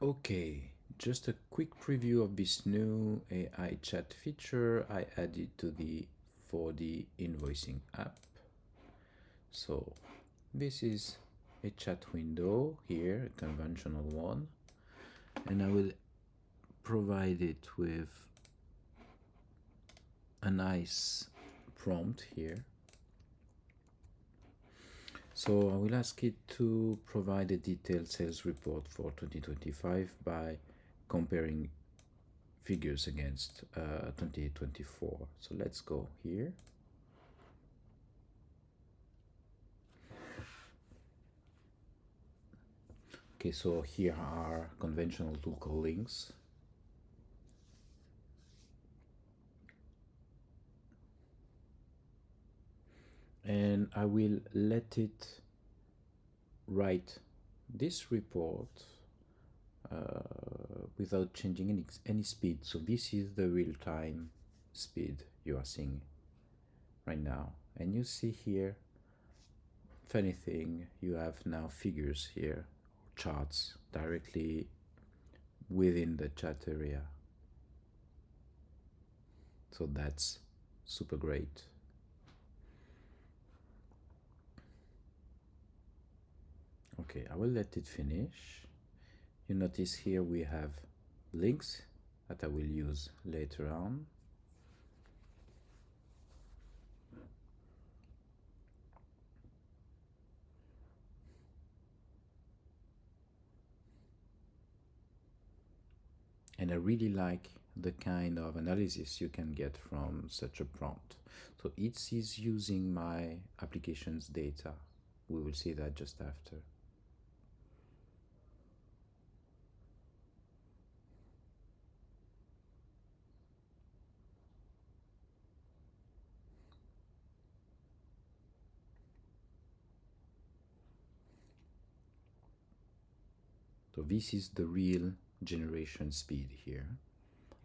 Okay, just a quick preview of this new AI chat feature I added to the for the invoicing app. So this is a chat window here, a conventional one, and I will provide it with a nice prompt here. So I will ask it to provide a detailed sales report for 2025 by comparing figures against 2024. So let's go here. Okay, so here are conventional tool call links. And I will let it write this report without changing any speed. So this is the real-time speed you are seeing right now. And you see here, funny thing, you have now figures here, charts directly within the chat area. So that's super great. Okay, I will let it finish. You notice here we have links that I will use later on. And I really like the kind of analysis you can get from such a prompt. So it is using my application's data. We will see that just after. So this is the real generation speed here.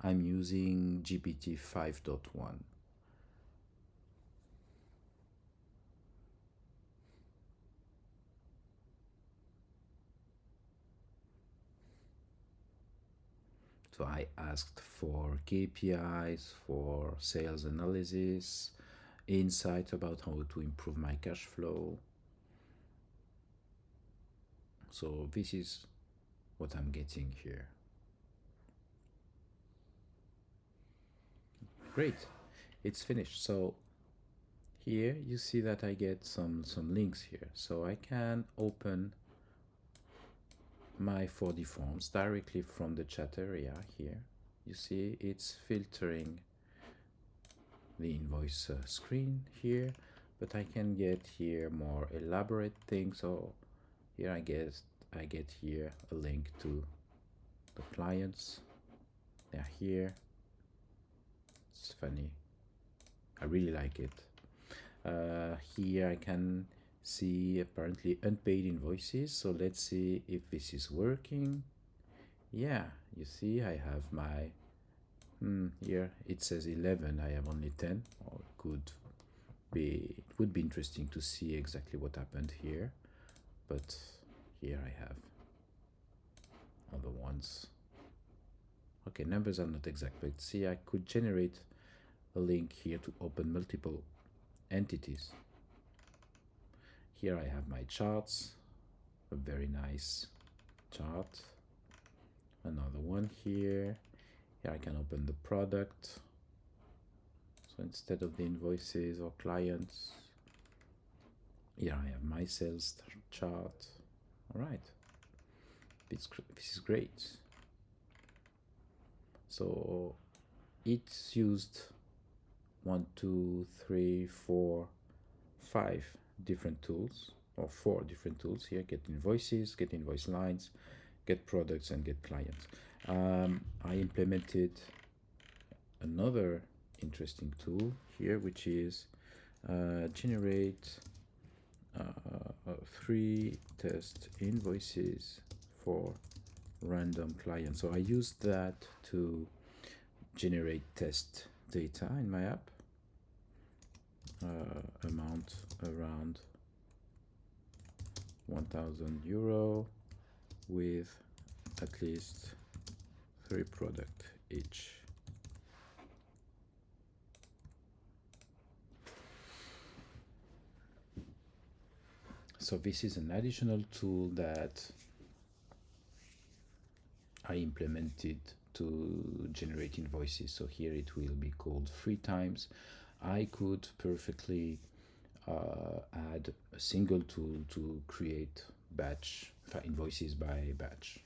I'm using GPT 5.1. So I asked for KPIs, for sales analysis, insights about how to improve my cash flow. So this is what I'm getting here. Great, it's finished. So here you see that I get some links here. So I can open my 4D forms directly from the chat area here. You see it's filtering the invoice screen here, but I can get here more elaborate things. So here I get here a link to the clients. They're here. It's funny. I really like it. Here I can see apparently unpaid invoices. So let's see if this is working. Yeah, you see I have my here it says 11. I have only 10. Or it would be interesting to see exactly what happened here, but here I have other ones. Okay, numbers are not exact, but see I could generate a link here to open multiple entities. Here I have my charts, a very nice chart. Another one here. Here I can open the product. So instead of the invoices or clients, here I have my sales chart. All right, this is great. So it's used 1, 2, 3, 4, 5 different tools, or 4 different tools here. Get invoices, get invoice lines, get products, and get clients. I implemented another interesting tool here, which is generate 3 test invoices for random clients. So I used that to generate test data in my app. Amount around €1,000 with at least 3 products each. So this is an additional tool that I implemented to generate invoices. So here it will be called 3 times. I could perfectly add a single tool to create batch invoices by batch.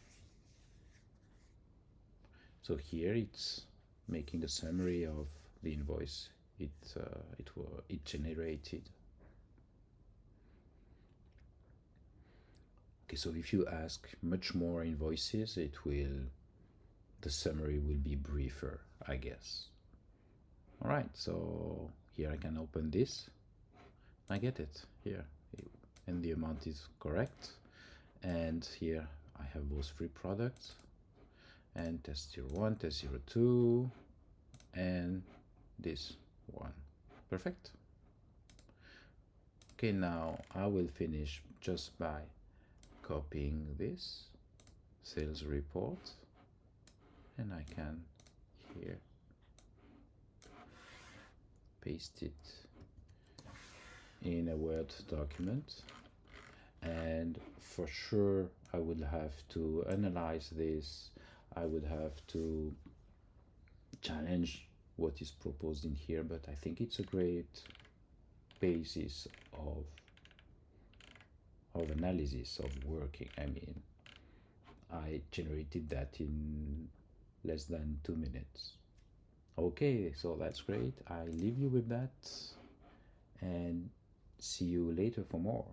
So here it's making a summary of the invoice it generated. Okay, so if you ask much more invoices, the summary will be briefer, I guess. All right, so here I can open this. I get it here, and the amount is correct. And here I have those 3 products, and test 01, test 02, and this one. Perfect. Okay, now I will finish just by copying this sales report, and I can here paste it in a Word document. And for sure I would have to analyze this. I would have to challenge what is proposed in here, but I think it's a great basis of analysis, of working. I mean, I generated that in less than 2 minutes. Okay, so that's great. I leave you with that and see you later for more.